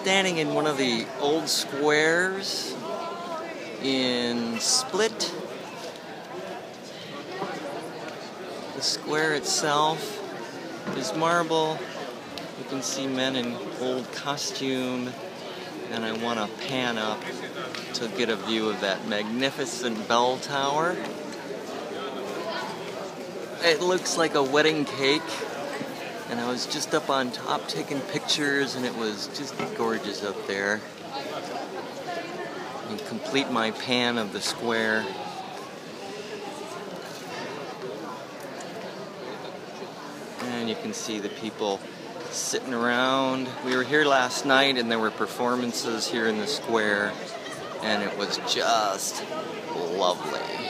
standing in one of the old squares in Split. The square itself is marble. You can see men in old costume, and I want to pan up to get a view of that magnificent bell tower. It looks like a wedding cake, and I was just up on top taking pictures, and it was just gorgeous up there. And complete my pan of the square. And you can see the people sitting around. We were here last night and there were performances here in the square, and it was just lovely.